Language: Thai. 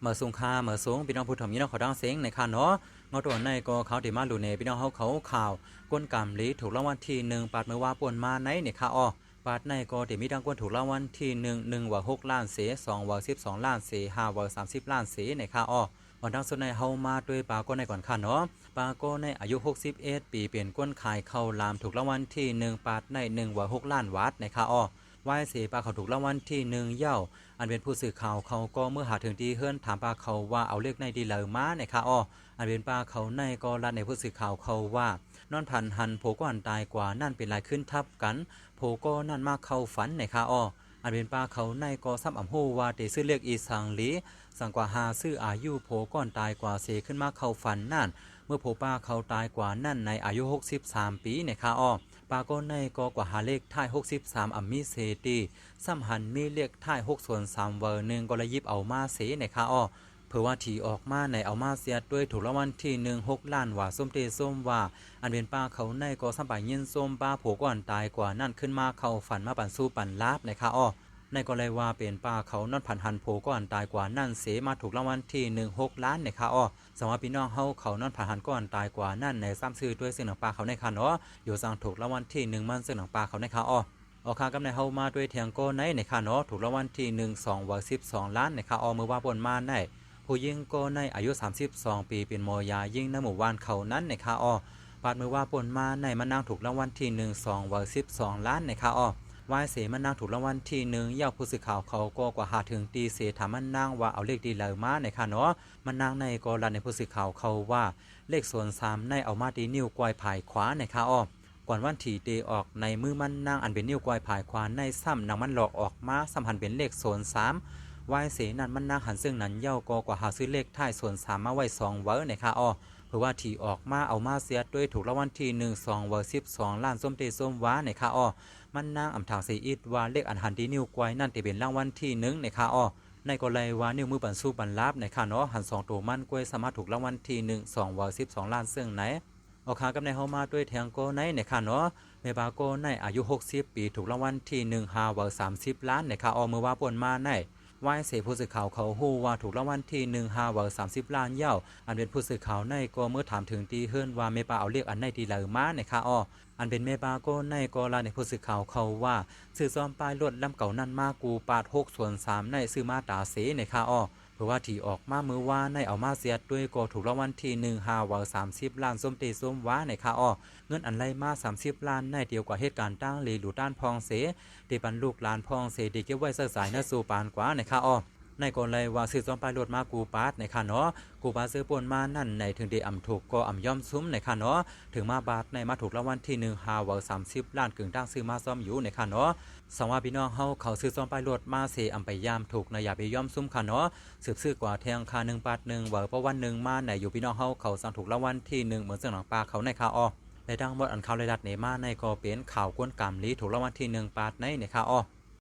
มื่อสูงค่าเมื่อสูงพี่น้องผู้ถมยี่น้องเขาดังเสียงในค่าเนาะเงาตัวในก็เขาติมาหลุเนพี่น้องเขาข่าวก้นกำลีถูกรางวัลที่1ปาดเมื่อว่าป่วนมาในเนี่ยค่ะอ้อปาดในก็ติมีดังก้นถูกรางวัลที่1ว่า6ล้านเส2ว่า12ล้านเส5ว่า30ล้านเสในค่ะอ้อวันดังสุดในเฮามาด้วยปาก็ในก่อนค่ะเนาะปาก็ในอายุ61ปีเปลี่ยนก้นขายเข้าลามถูกรางวัลที่1ปาดใน1ว่า6ล้านวัดในค่ะอ้อวายเสปาเขาถูกรางวัลที่1เย้าอันเป็นผู้สื่อข่าวเขาก็เมื่อหาถึงที่เฮือนถามปาเขาว่าเอาเลขในดีเหลือมาในค่ะอ้ออันเป็นปาเขาในก็รัดในผู้สื่อข่าวเขาว่านอนพันหันโผก็อันตายกว่านั่นเป็นลายขึ้นทับกันโผก็นั่นมาเข้าฝันในค่ะอ้ออันเป็นปาเขาในก็ซ้ำอ่ำโฮว่าเตซื้อเลขอีสังลีสังกว่าหาซื้ออายุโผก่อนตายกว่าเสขึ้นมาเข้าฝันนั่นเมื่อโผป้าเขาตายกว่านั่นในอายุ63ปีในค่ะอ้อปาก็ในก็กว่าหาเลขท้าย63อัมมีเซตีซ้ำหันมีเลขท้าย6ส่วน3เวอร์หนึ่งก็เลยยิบเอามาเสในค่ะอ้อเพื่อว่าถีออกมาในเอามาเสียด้วยถูกรางวัลที่16ล้านว่าส้มเตส้มว่าอันเป็นป้าเขาในก็สัมปะยินส้มป้าโผก่อนตายกว่านั่นขึ้นมาเข้าฝันมาปั่นสู้ปั่นลาบในค่ะอ้อในก็เลยว่าเป็นป้าเขานอนผันหันโผก่อนตายกว่านั่นเสมาถูกรางวัลที่16ล้านในค่ะอ้อสำหรับพี่น้องเฮาเขานอนผันหันก่อนตายกว่านั่นในซ้ำซื้อด้วยเสียงหนังปลาเขาในค่ะเนาะอยู่สั่งถูกรางวัลที่1มันเสียงหนังปลาเขาในค่ะอ้อออกค่ากับในเฮามาด้วยเถียงโก้ในค่ะเนาะถูกรางวัลที่1 2ว่า12ล้านในค่ะอ้อมือว่าบนมาในผู้ยิงโก้ในอายุ32ปีเป็นโมยายิงในหมู่บ้านเขานั้นในค่ะอ้อปาดมือว่าปนมาในมันนางถูกรางวัลที่1 2ว่า12ล้านในค่ะอ้อวายเสมันนางถูกรางวัลที่1ยาวผู้สื่อข่าวเขาก็กว่าหาถึงตีเสถามมันนางว่าเอาเลขดีเลยมาในค่ะเนาะมันนางในก็รันในผู้สื่อข่าวเขาว่าเลขส่วน3ในเอามาตีนิ้วก้อยผายขวาในค่ะอ้อก่อนวันที่เตออกในมือมันนางอันเป็นนิ้วก้อยผายขวาในซ้ำนางมันหลอกออกมาสัมพันธ์เป็นเลขส่วน3วายเสนั้นมันนางหันซึ่งนั้นเย่าก็กว่าหาซื้อเลขท้ายส่วน3มาไว้2เวอร์ในค่ะอ้อเพื่อว่าที่ออกมาเอามาเสียด้วยถูกรางวัลที่1 2เวอร์12ล้านส้มเตส้มว้าในค่ะอ้อมันนางอำถางเสียอิดว่าเลขอันหันที่นิ้วก้อยนั่นจะเป็นรางวัลที่1ในค่ะอ้อในก็เลยว่านิ้วมือปั่นสู้ปั่นลาบในค่ะเนาะหัน2ตัวมันกล้วยสามารถถูกรางวัลที่1 2เวอร์12ล้านซึ่งไหนออกค่ากับในเฮามาด้วยแทงโกในค่ะเนาะเมบาโกในอายุ60ปีถูกรางวัลที่1 5เวอร์30ล้านในค่ะอ้อมือว่าป่นมาในวายเสผู้สื่อข่าวเขาฮู้ว่าถูกรางวัลที่1 5เวอร์30ล้านเย้าอันเป็นผู้สื่อข่าวในก็เมื่อถามถึงตีเฮือนว่าเมปาเอาเรียกอันไหนดีหรือมาในค่ะอ้ออันเป็นเมปาโกในก็ลาในผู้สื่อข่าวเขาว่าซื้อซ้อมป้ายรถลำเก่านั่นมากูปาด6ส่วน3ในซื้อมาตาเสในค่ะอ้อเพราะว่าที่ออกมามือว่าในเอามาเสียด้วยก็ถูกรางวัลที่1 5เวอร์30ล้านส้มเตส้มว้าในค่ะอ้อเงินอันไรมา30ล้านในเดียวกว่าเหตุการณ์ตั้งเลหลูด้านพองเสที่ปันลูกหลานพองเสดีเก็บไว้เสื้อสายเนื้อสู่ปานกว่าในค่ะอ้อในกรณีว่าซื้อซ้อมปลายรถมากูปาดในค่ะเนาะกูปาซื้อปนมานั่นในถึงได้อำถูกก็อำย่อมซุ้มในค่ะเนาะถึงมาบาทในมาถูกรางวัลที่1 5เวอร์30ล้านกึ่งตั้งซื้อมาซ้อมอยู่ในค่ะเนาะสว่าพี่น้องเฮาเขาซื้อซ้อมปลายรถมาเสอำไปยามถูกในอย่าไปย่อมซุ้มค่ะเนาะสืบซื้อกว่าแทงค่า1 บาท 1เวอร์เพราะวัน1มาในอยู่พี่น้องเฮาเขาสั่งถูกรางวัลที่1เหมือนเสื่อหนังปลาเขาในค่ะอ้อในดังหมดอันข่าวรายดัดในมาในก็เป็นข่าวกวนกรรมลีถูกรางวัลที่1 บาทในค่ะอ้อ